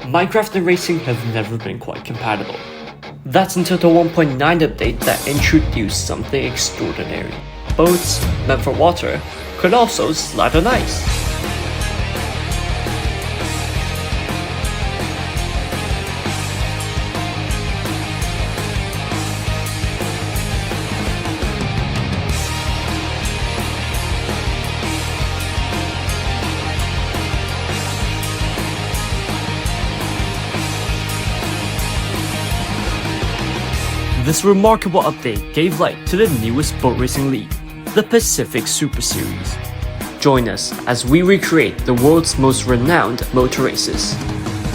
Minecraft and racing have never been quite compatible. That's until the 1.9 update that introduced something extraordinary. Boats meant for water could also slide on ice. This remarkable update gave light to the newest boat racing league, the Pacific Superseries. Join us as we recreate the world's most renowned motor races.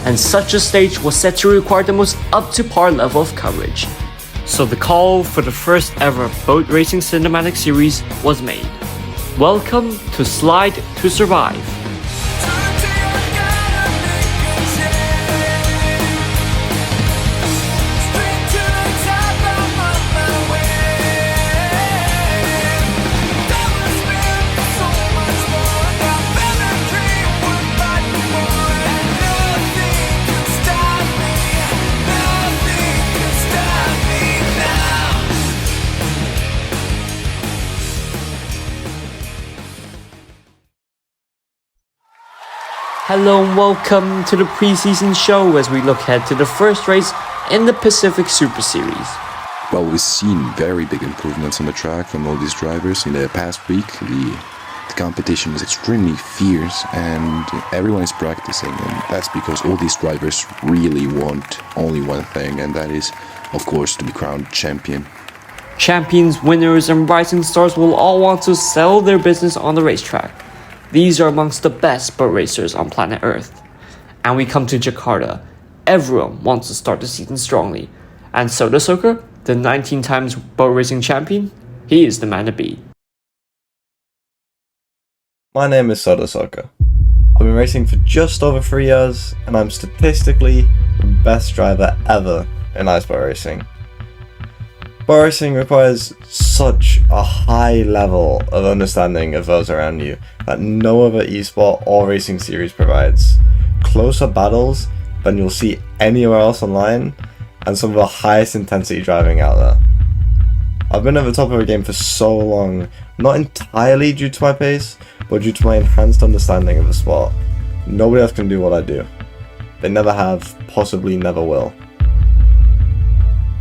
And such a stage was set to require the most up-to-par level of coverage. So the call for the first ever boat racing cinematic series was made. Welcome to Slide to Survive. Hello and welcome to the preseason show as we look ahead to the first race in the Pacific Superseries. Well, we've seen very big improvements on the track from all these drivers in the past week. The competition is extremely fierce and everyone is practicing, and that's because all these drivers really want only one thing, and that is, of course, to be crowned champion. Champions, winners, and rising stars will all want to sell their business on the racetrack. These are amongst the best boat racers on planet Earth. And we come to Jakarta. Everyone wants to start the season strongly. And Soda Soaker, the 19 times boat racing champion, he is the man to beat. My name is Soda Soaker. I've been racing for just over 3 years, and I'm statistically the best driver ever in iceboat racing. Boat racing requires such a high level of understanding of those around you that no other esport or racing series provides. Closer battles than you'll see anywhere else online, and some of the highest intensity driving out there. I've been at the top of the game for so long, not entirely due to my pace, but due to my enhanced understanding of the sport. Nobody else can do what I do. They never have, possibly never will.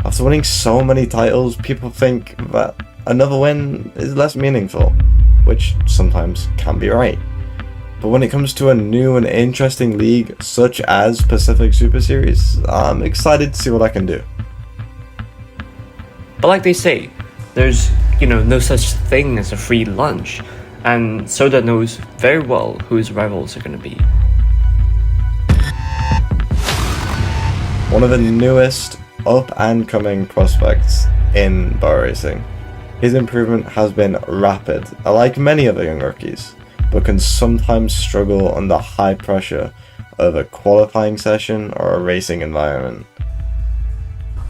After winning so many titles, people think that another win is less meaningful, which sometimes can be right. But when it comes to a new and interesting league such as Pacific Superseries, I'm excited to see what I can do. But like they say, there's, no such thing as a free lunch. And Soda knows very well who his rivals are going to be. One of the newest up and coming prospects in boat racing. His improvement has been rapid, like many other young rookies, but can sometimes struggle under high pressure of a qualifying session or a racing environment.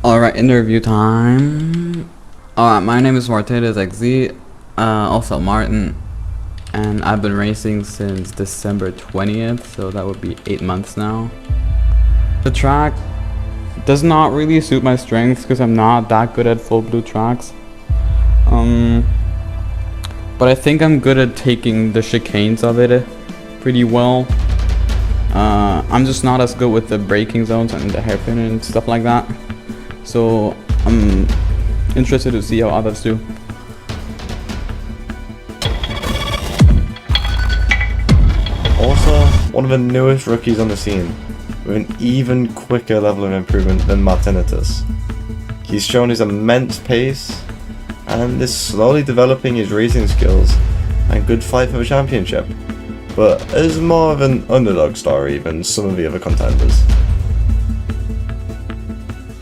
Alright, interview time. Alright, my name is Martinez XZ, also Martin, and I've been racing since December 20th, so that would be 8 months now. The track does not really suit my strengths because I'm not that good at full blue tracks. But I think I'm good at taking the chicanes of it pretty well. I'm just not as good with the braking zones and the hairpin and stuff like that. So I'm interested to see how others do. Also, one of the newest rookies on the scene, with an even quicker level of improvement than Martinitas. He's shown his immense pace and is slowly developing his racing skills and good fight for the championship, but is more of an underdog story than some of the other contenders.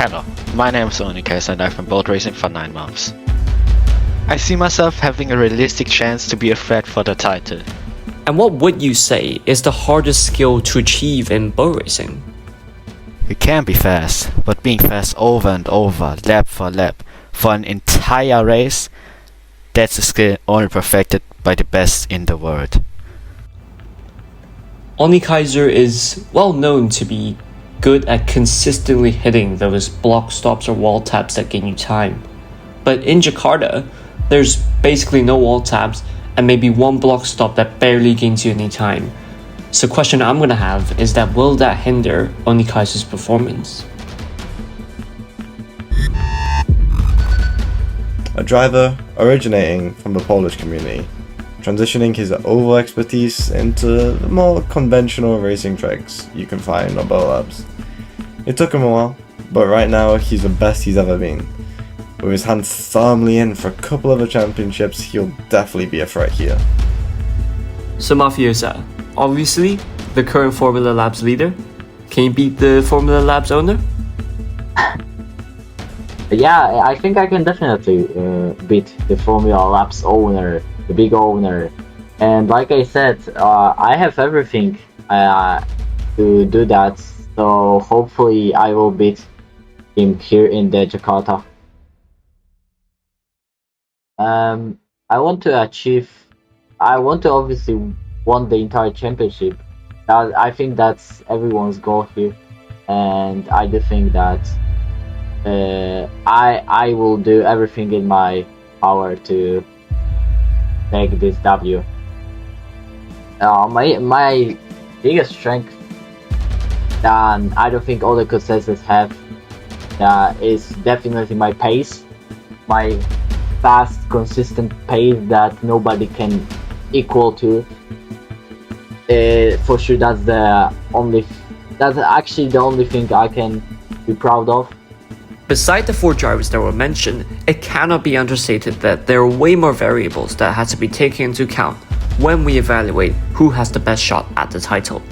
Hello, my name is Onikas and I've been boat racing for 9 months. I see myself having a realistic chance to be a threat for the title. And what would you say is the hardest skill to achieve in boat racing? You can be fast, but being fast over and over, lap for lap, for an entire race, that's a skill only perfected by the best in the world. Oni Kaiser is well known to be good at consistently hitting those block stops or wall taps that gain you time. But in Jakarta, there's basically no wall taps and maybe one block stop that barely gains you any time. So the question I'm gonna have is that will that hinder Onikaiser's performance? A driver originating from the Polish community, transitioning his oval expertise into the more conventional racing tracks you can find on Bell Labs. It took him a while, but right now he's the best he's ever been. With his hand firmly in for a couple of the championships, he'll definitely be a threat here. So Mafiosa, obviously the current Formula Labs leader, can you beat the Formula Labs owner? Yeah, I think I can definitely beat the Formula Labs owner, the big owner. And like I said, I have everything to do that, so hopefully I will beat him here in the Jakarta. I want to obviously win the entire championship. I think that's everyone's goal here, and I do think that I will do everything in my power to take this W. My biggest strength that I don't think all the contestants have is definitely my pace, my fast, consistent pace that nobody can equal to. For sure, that's actually the only thing I can be proud of. Beside the 4 drivers that were mentioned, it cannot be understated that there are way more variables that has to be taken into account when we evaluate who has the best shot at the title.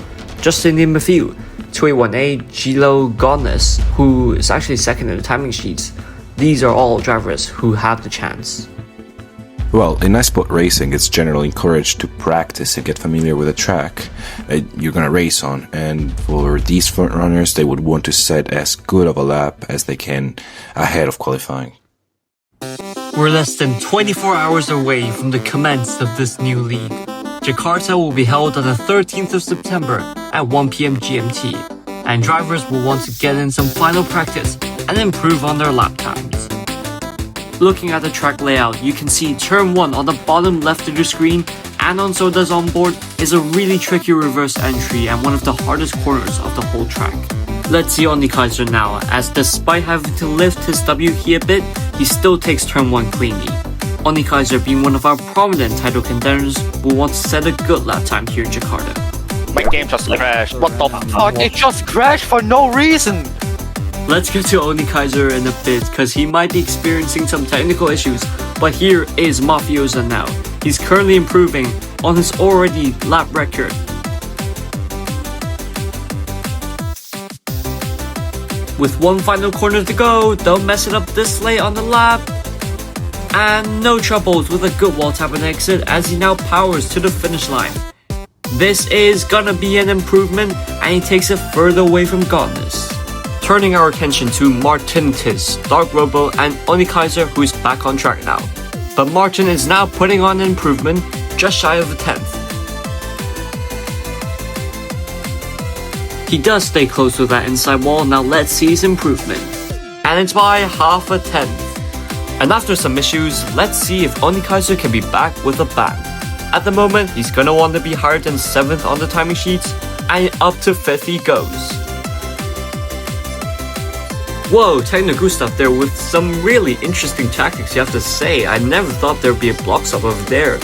Just to name a few, 2A1A, Gilo, Gones, who is actually second in the timing sheets, these are all drivers who have the chance. Well, in ice boat racing, it's generally encouraged to practice and get familiar with the track you're gonna race on, and for these front runners, they would want to set as good of a lap as they can ahead of qualifying. We're less than 24 hours away from the commence of this new league. Jakarta will be held on the 13th of September at 1 p.m. GMT, and drivers will want to get in some final practice and improve on their lap times. Looking at the track layout, you can see turn 1 on the bottom left of your screen, and on Soda's onboard is a really tricky reverse entry and one of the hardest corners of the whole track. Let's see Onikaiser now, as despite having to lift his W here a bit, he still takes turn 1 cleanly. Onikaiser, being one of our prominent title contenders, will want to set a good lap time here in Jakarta. My game just crashed. What the fuck? It just crashed for no reason! Let's get to Onikaiser in a bit, cause he might be experiencing some technical issues, but here is Mafiosa now. He's currently improving on his already lap record. With one final corner to go, don't mess it up this late on the lap. And no troubles with a good wall tap and exit as he now powers to the finish line. This is gonna be an improvement, and he takes it further away from Gones. Turning our attention to Martin Tis, Dark Robo, and Onikaiser, who's back on track now. But Martin is now putting on an improvement, just shy of a 10th. He does stay close to that inside wall, now let's see his improvement. And it's by half a 10th. And after some issues, let's see if Onikaiser can be back with a bang. At the moment, he's gonna want to be higher than 7th on the timing sheets, and up to 5th he goes. Whoa, Techno Gustav there with some really interesting tactics, you have to say. I never thought there'd be a block stop over there.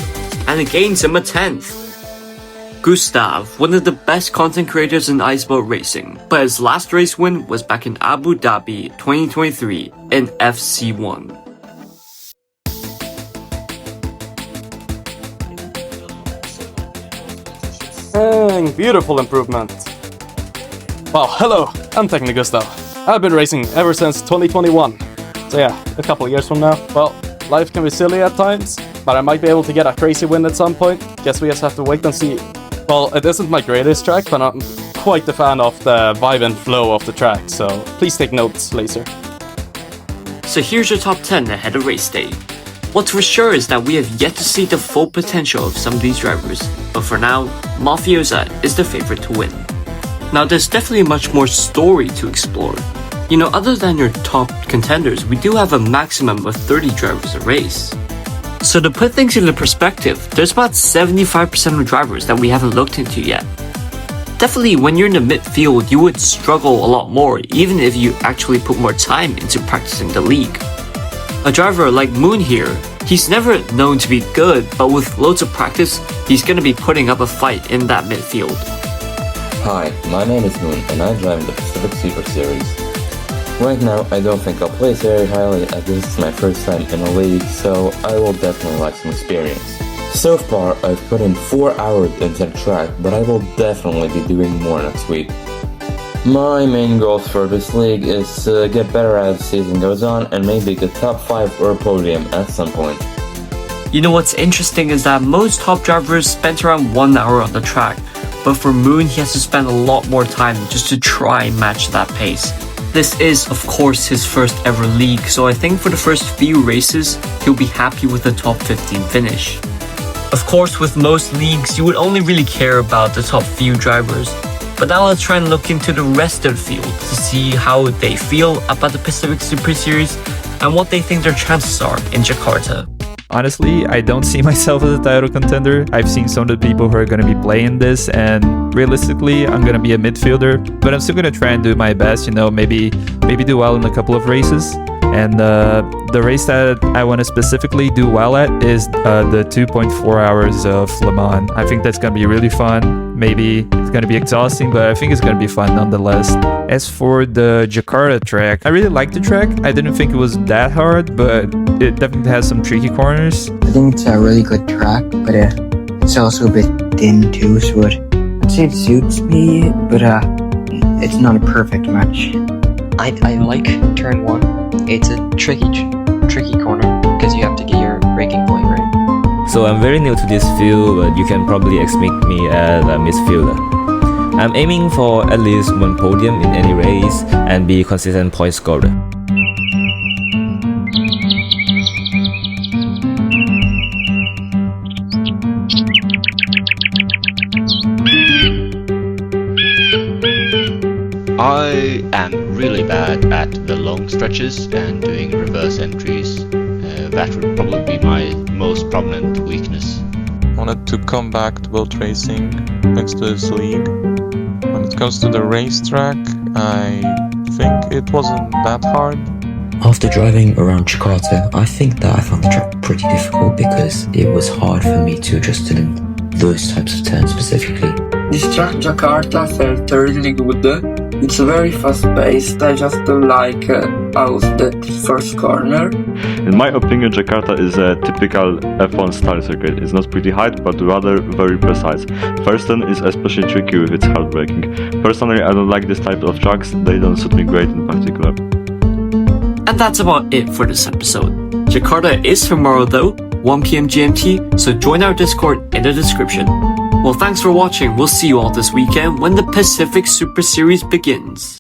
And it gains him a 10th. Gustav, one of the best content creators in iceboat racing, but his last race win was back in Abu Dhabi 2023 in FC1. Dang, beautiful improvement. Well, hello, I'm Techno Gustav. I've been racing ever since 2021. So yeah, a couple of years from now. Well, life can be silly at times, but I might be able to get a crazy win at some point. Guess we just have to wait and see. Well, it isn't my greatest track, but I'm quite a fan of the vibe and flow of the track, so please take notes, Laser. So here's your top 10 ahead of race day. What's for sure is that we have yet to see the full potential of some of these drivers, but for now, Mafiosa is the favorite to win. Now there's definitely much more story to explore. You know, other than your top contenders, we do have a maximum of 30 drivers a race. So to put things into perspective, there's about 75% of drivers that we haven't looked into yet. Definitely when you're in the midfield, you would struggle a lot more even if you actually put more time into practicing the league. A driver like Moon here, he's never known to be good, but with loads of practice, he's going to be putting up a fight in that midfield. Hi, my name is Moon and I drive the Pacific Superseries. Right now, I don't think I'll place very highly as this is my first time in a league, so I will definitely like some experience. So far, I've put in 4 hours into the track, but I will definitely be doing more next week. My main goals for this league is to get better as the season goes on and maybe get top 5 or a podium at some point. You know what's interesting is that most top drivers spent around 1 hour on the track, but for Moon, he has to spend a lot more time just to try and match that pace. This is, of course, his first ever league, so I think for the first few races, he'll be happy with the top 15 finish. Of course, with most leagues, you would only really care about the top few drivers, but now let's try and look into the rest of the field to see how they feel about the Pacific Superseries and what they think their chances are in Jakarta. Honestly, I don't see myself as a title contender. I've seen some of the people who are going to be playing this, and realistically, I'm going to be a midfielder, but I'm still going to try and do my best, you know, maybe do well in a couple of races. And the race that I want to specifically do well at is the 2.4 hours of Le Mans. I think that's going to be really fun. Maybe it's going to be exhausting, but I think it's going to be fun nonetheless. As for the Jakarta track, I really like the track. I didn't think it was that hard, but it definitely has some tricky corners. I think it's a really good track, but it's also a bit thin too, so I'd say it suits me, but it's not a perfect match. I like turn 1. It's a tricky corner because you have to get your braking point right. So I'm very new to this field, but you can probably expect me as a midfielder. I'm aiming for at least 1 podium in any race and be consistent point scorer. I am really bad at the long stretches and doing reverse entries. That would probably be my most prominent weakness. Wanted to come back to boat racing thanks to this league. When it comes to the racetrack, I think it wasn't that hard. After driving around Jakarta, I think that I found the track pretty difficult because it was hard for me to adjust to those types of turns specifically. This track Jakarta felt really good. It's very fast paced. I just don't like how that first corner. In my opinion, Jakarta is a typical F1 style circuit. It's not pretty hard, but rather very precise. First turn is especially tricky with its hard braking. Personally, I don't like this type of tracks. They don't suit me great in particular. And that's about it for this episode. Jakarta is tomorrow though, 1 PM GMT, so join our Discord in the description. Well, thanks for watching. We'll see you all this weekend when the Pacific Super Series begins.